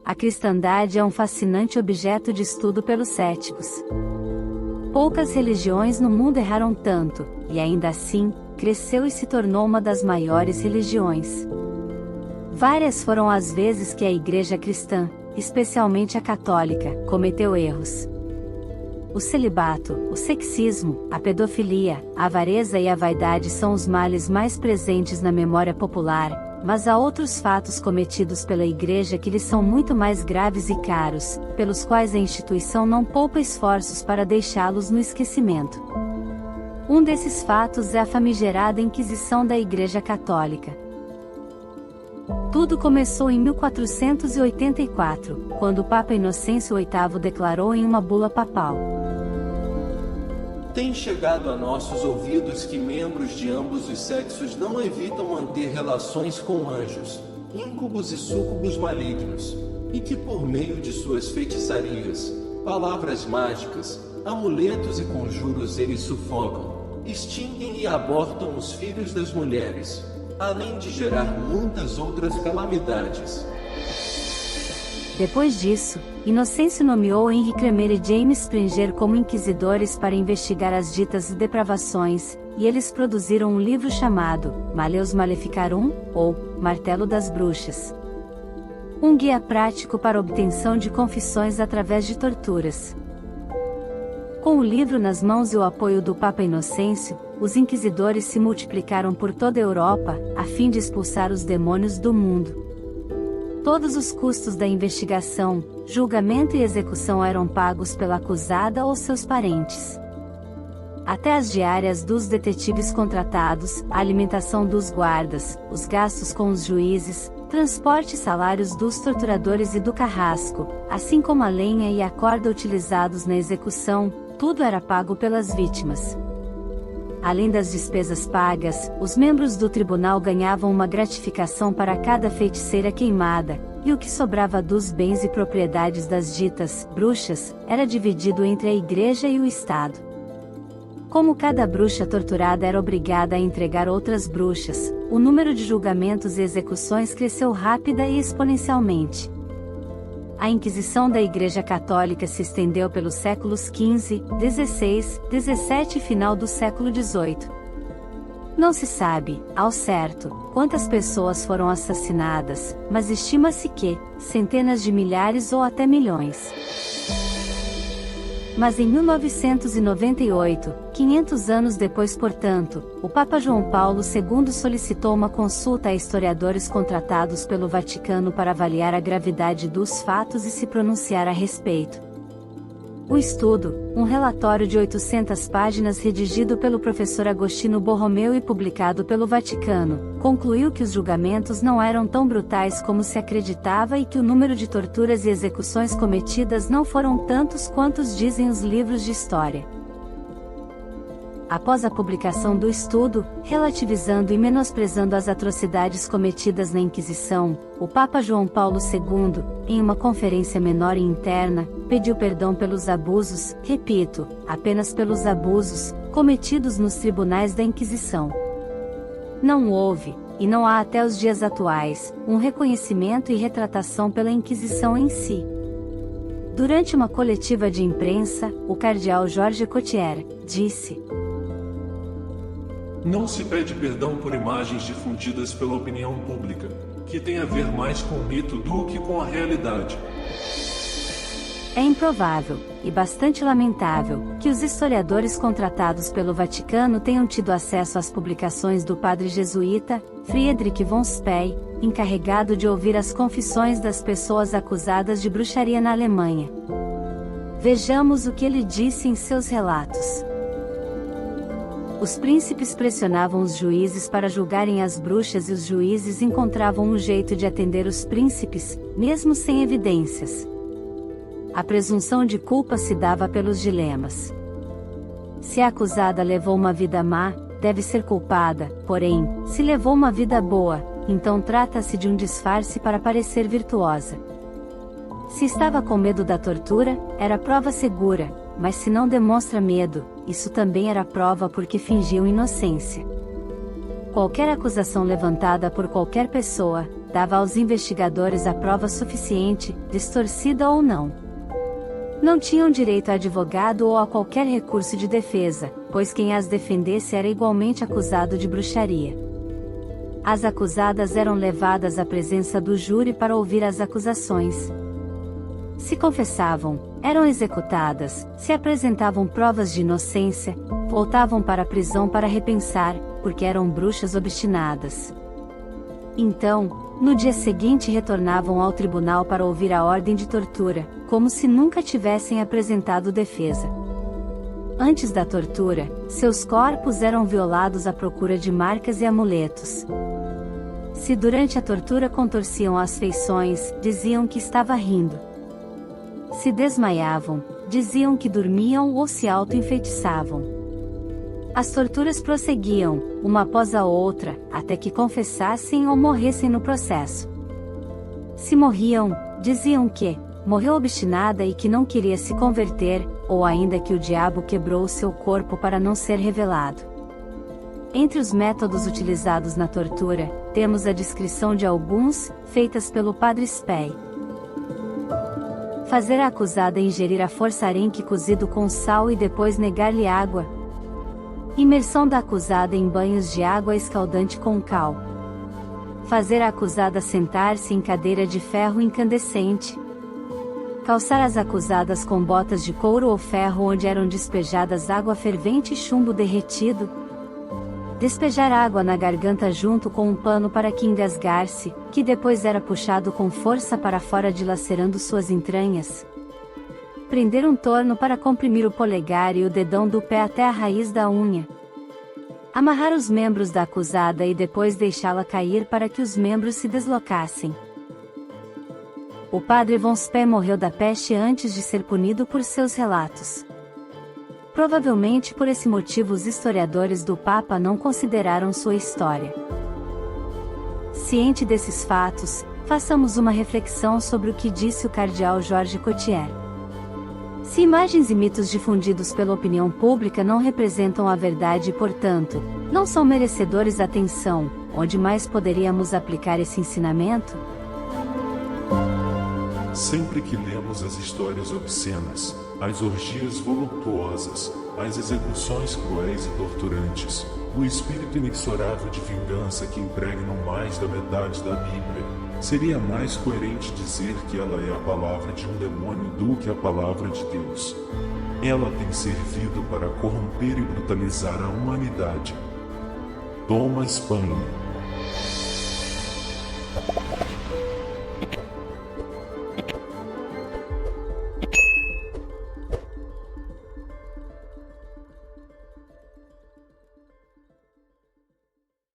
a cristandade é um fascinante objeto de estudo pelos céticos. Poucas religiões no mundo erraram tanto, e ainda assim, cresceu e se tornou uma das maiores religiões. Várias foram as vezes que a Igreja cristã, especialmente a católica, cometeu erros. O celibato, o sexismo, a pedofilia, a avareza e a vaidade são os males mais presentes na memória popular, mas há outros fatos cometidos pela Igreja que lhes são muito mais graves e caros, pelos quais a instituição não poupa esforços para deixá-los no esquecimento. Um desses fatos é a famigerada Inquisição da Igreja Católica. Tudo começou em 1484, quando o Papa Inocêncio VIII declarou em uma bula papal: Tem chegado a nossos ouvidos que membros de ambos os sexos não evitam manter relações com anjos, íncubos e súcubos malignos, e que por meio de suas feitiçarias, palavras mágicas, amuletos e conjuros eles sufocam, extinguem e abortam os filhos das mulheres, além de gerar muitas outras calamidades. Depois disso, Inocêncio nomeou Henri Cremer e James Springer como inquisidores para investigar as ditas depravações, e eles produziram um livro chamado Maleus Maleficarum, ou Martelo das Bruxas. Um guia prático para a obtenção de confissões através de torturas. Com o livro nas mãos e o apoio do Papa Inocêncio, os inquisidores se multiplicaram por toda a Europa, a fim de expulsar os demônios do mundo. Todos os custos da investigação, julgamento e execução eram pagos pela acusada ou seus parentes. Até as diárias dos detetives contratados, a alimentação dos guardas, os gastos com os juízes, transporte e salários dos torturadores e do carrasco, assim como a lenha e a corda utilizados na execução, tudo era pago pelas vítimas. Além das despesas pagas, os membros do tribunal ganhavam uma gratificação para cada feiticeira queimada, e o que sobrava dos bens e propriedades das ditas bruxas era dividido entre a Igreja e o Estado. Como cada bruxa torturada era obrigada a entregar outras bruxas, o número de julgamentos e execuções cresceu rápida e exponencialmente. A Inquisição da Igreja Católica se estendeu pelos séculos XV, XVI, XVII e final do século XVIII. Não se sabe, ao certo, quantas pessoas foram assassinadas, mas estima-se que centenas de milhares ou até milhões. Mas em 1998, 500 anos depois portanto, o Papa João Paulo II solicitou uma consulta a historiadores contratados pelo Vaticano para avaliar a gravidade dos fatos e se pronunciar a respeito. O estudo, um relatório de 800 páginas redigido pelo professor Agostino Borromeu e publicado pelo Vaticano, concluiu que os julgamentos não eram tão brutais como se acreditava e que o número de torturas e execuções cometidas não foram tantos quantos dizem os livros de história. Após a publicação do estudo, relativizando e menosprezando as atrocidades cometidas na Inquisição, o Papa João Paulo II, em uma conferência menor e interna, pediu perdão pelos abusos, repito, apenas pelos abusos, cometidos nos tribunais da Inquisição. Não houve, e não há até os dias atuais, um reconhecimento e retratação pela Inquisição em si. Durante uma coletiva de imprensa, o cardeal Jorge Cottier disse: Não se pede perdão por imagens difundidas pela opinião pública, que tem a ver mais com o mito do que com a realidade. É improvável, e bastante lamentável, que os historiadores contratados pelo Vaticano tenham tido acesso às publicações do padre jesuíta, Friedrich von Spee, encarregado de ouvir as confissões das pessoas acusadas de bruxaria na Alemanha. Vejamos o que ele disse em seus relatos. Os príncipes pressionavam os juízes para julgarem as bruxas e os juízes encontravam um jeito de atender os príncipes, mesmo sem evidências. A presunção de culpa se dava pelos dilemas. Se a acusada levou uma vida má, deve ser culpada, porém, se levou uma vida boa, então trata-se de um disfarce para parecer virtuosa. Se estava com medo da tortura, era prova segura, mas se não demonstra medo, isso também era prova porque fingiu inocência. Qualquer acusação levantada por qualquer pessoa, dava aos investigadores a prova suficiente, distorcida ou não. Não tinham direito a advogado ou a qualquer recurso de defesa, pois quem as defendesse era igualmente acusado de bruxaria. As acusadas eram levadas à presença do júri para ouvir as acusações. Se confessavam, eram executadas, se apresentavam provas de inocência, voltavam para a prisão para repensar, porque eram bruxas obstinadas. Então, no dia seguinte retornavam ao tribunal para ouvir a ordem de tortura, como se nunca tivessem apresentado defesa. Antes da tortura, seus corpos eram violados à procura de marcas e amuletos. Se durante a tortura contorciam as feições, diziam que estava rindo. Se desmaiavam, diziam que dormiam ou se auto-enfeitiçavam. As torturas prosseguiam, uma após a outra, até que confessassem ou morressem no processo. Se morriam, diziam que morreu obstinada e que não queria se converter, ou ainda que o diabo quebrou o seu corpo para não ser revelado. Entre os métodos utilizados na tortura, temos a descrição de alguns, feitas pelo Padre Spey. Fazer a acusada ingerir a força-arenque cozido com sal e depois negar-lhe água. Imersão da acusada em banhos de água escaldante com cal. Fazer a acusada sentar-se em cadeira de ferro incandescente. Calçar as acusadas com botas de couro ou ferro onde eram despejadas água fervente e chumbo derretido. Despejar água na garganta junto com um pano para que engasgar-se, que depois era puxado com força para fora dilacerando suas entranhas. Prender um torno para comprimir o polegar e o dedão do pé até a raiz da unha. Amarrar os membros da acusada e depois deixá-la cair para que os membros se deslocassem. O padre von Spey morreu da peste antes de ser punido por seus relatos. Provavelmente por esse motivo os historiadores do Papa não consideraram sua história. Ciente desses fatos, façamos uma reflexão sobre o que disse o cardeal Georges Cotier. Se imagens e mitos difundidos pela opinião pública não representam a verdade e, portanto, não são merecedores de atenção, onde mais poderíamos aplicar esse ensinamento? Sempre que lemos as histórias obscenas, as orgias voluptuosas, as execuções cruéis e torturantes, o espírito inexorável de vingança que impregnam mais da metade da Bíblia, seria mais coerente dizer que ela é a palavra de um demônio do que a palavra de Deus. Ela tem servido para corromper e brutalizar a humanidade. Thomas Paine.